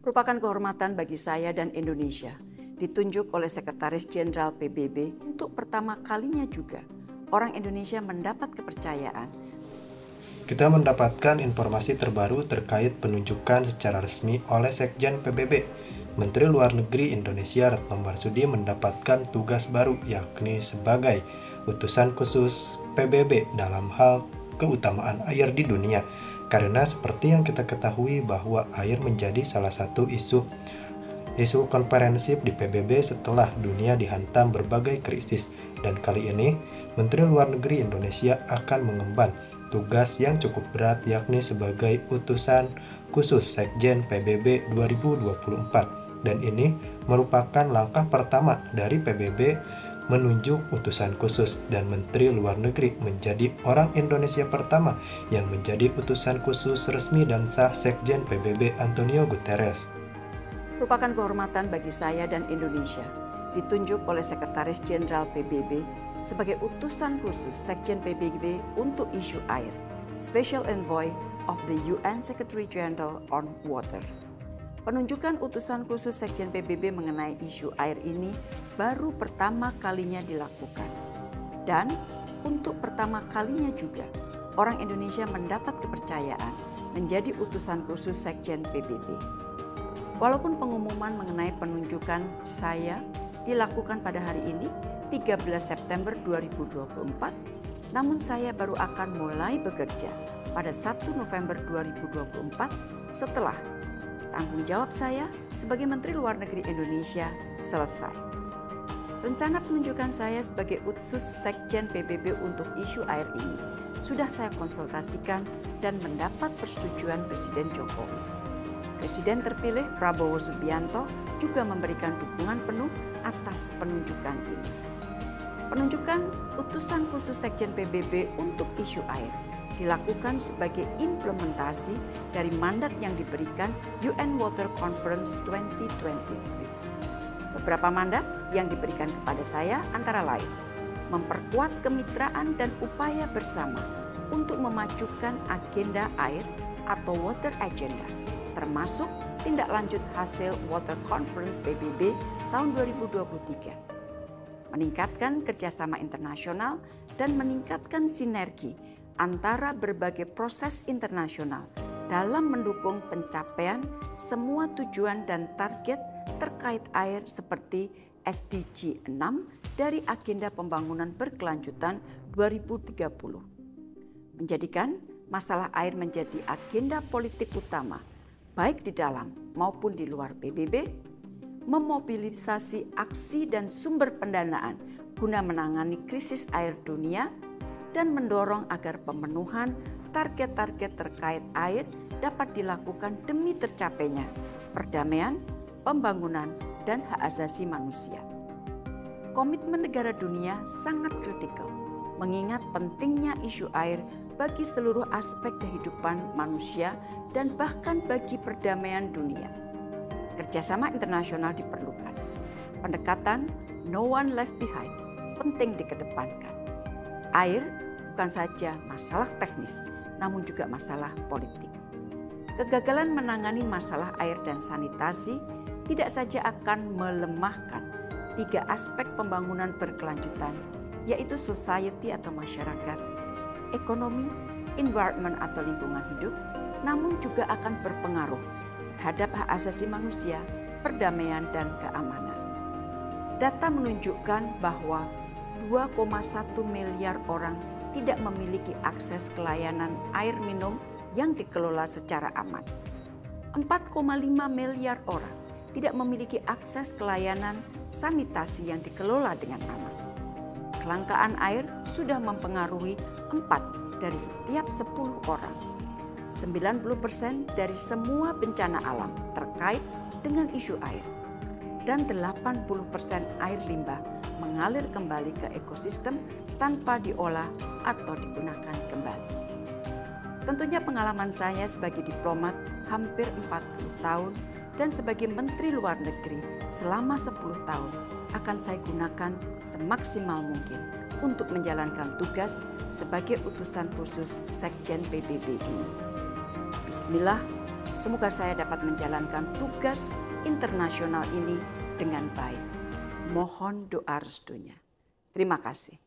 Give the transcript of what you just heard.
Merupakan kehormatan bagi saya dan Indonesia ditunjuk oleh Sekretaris Jenderal PBB untuk pertama kalinya juga orang Indonesia mendapat kepercayaan. Kita mendapatkan informasi terbaru terkait penunjukan secara resmi oleh Sekjen PBB. Menteri Luar Negeri Indonesia Retno Marsudi mendapatkan tugas baru yakni sebagai utusan khusus PBB dalam hal keutamaan air di dunia. Karena seperti yang kita ketahui bahwa air menjadi salah satu isu komprehensif di PBB setelah dunia dihantam berbagai krisis, dan kali ini Menteri Luar Negeri Indonesia akan mengemban tugas yang cukup berat yakni sebagai utusan khusus Sekjen PBB 2024, dan ini merupakan langkah pertama dari PBB menunjuk utusan khusus, dan Menteri Luar Negeri menjadi orang Indonesia pertama yang menjadi utusan khusus resmi dan sah Sekjen PBB Antonio Guterres. Merupakan kehormatan bagi saya dan Indonesia ditunjuk oleh Sekretaris Jenderal PBB sebagai utusan khusus Sekjen PBB untuk isu air, Special Envoy of the UN Secretary General on Water. Penunjukan utusan khusus Sekjen PBB mengenai isu air ini baru pertama kalinya dilakukan. Dan untuk pertama kalinya juga orang Indonesia mendapat kepercayaan menjadi utusan khusus Sekjen PBB. Walaupun pengumuman mengenai penunjukan saya dilakukan pada hari ini, 13 September 2024, namun saya baru akan mulai bekerja pada 1 November 2024 setelah tanggung jawab saya sebagai Menteri Luar Negeri Indonesia selesai. Rencana penunjukan saya sebagai utusan Sekjen PBB untuk isu air ini sudah saya konsultasikan dan mendapat persetujuan Presiden Jokowi. Presiden terpilih Prabowo Subianto juga memberikan dukungan penuh atas penunjukan ini. Penunjukan utusan khusus Sekjen PBB untuk isu air dilakukan sebagai implementasi dari mandat yang diberikan UN Water Conference 2023. Beberapa mandat yang diberikan kepada saya antara lain memperkuat kemitraan dan upaya bersama untuk memajukan agenda air atau Water Agenda, termasuk tindak lanjut hasil Water Conference PBB tahun 2023, meningkatkan kerjasama internasional dan meningkatkan sinergi antara berbagai proses internasional dalam mendukung pencapaian semua tujuan dan target terkait air seperti SDG 6 dari Agenda Pembangunan Berkelanjutan 2030, menjadikan masalah air menjadi agenda politik utama baik di dalam maupun di luar PBB, memobilisasi aksi dan sumber pendanaan guna menangani krisis air dunia, dan mendorong agar pemenuhan target-target terkait air dapat dilakukan demi tercapainya perdamaian, pembangunan, dan hak asasi manusia. Komitmen negara dunia sangat kritikal, mengingat pentingnya isu air bagi seluruh aspek kehidupan manusia dan bahkan bagi perdamaian dunia. Kerjasama internasional diperlukan. Pendekatan no one left behind penting dikedepankan. Air bukan saja masalah teknis, namun juga masalah politik. Kegagalan menangani masalah air dan sanitasi tidak saja akan melemahkan 3 aspek pembangunan berkelanjutan, yaitu society atau masyarakat, ekonomi, environment atau lingkungan hidup, namun juga akan berpengaruh terhadap hak asasi manusia, perdamaian, dan keamanan. Data menunjukkan bahwa 2,1 miliar orang tidak memiliki akses ke layanan air minum yang dikelola secara aman. 4,5 miliar orang tidak memiliki akses ke layanan sanitasi yang dikelola dengan aman. Kelangkaan air sudah mempengaruhi 4 dari setiap 10 orang. 90% dari semua bencana alam terkait dengan isu air. Dan 80% air limbah mengalir kembali ke ekosistem tanpa diolah atau digunakan kembali. Tentunya pengalaman saya sebagai diplomat hampir 40 tahun dan sebagai Menteri Luar Negeri selama 10 tahun akan saya gunakan semaksimal mungkin untuk menjalankan tugas sebagai utusan khusus Sekjen PBB ini. Bismillah, Semoga saya dapat menjalankan tugas internasional ini dengan baik. Mohon doa restunya. Terima kasih.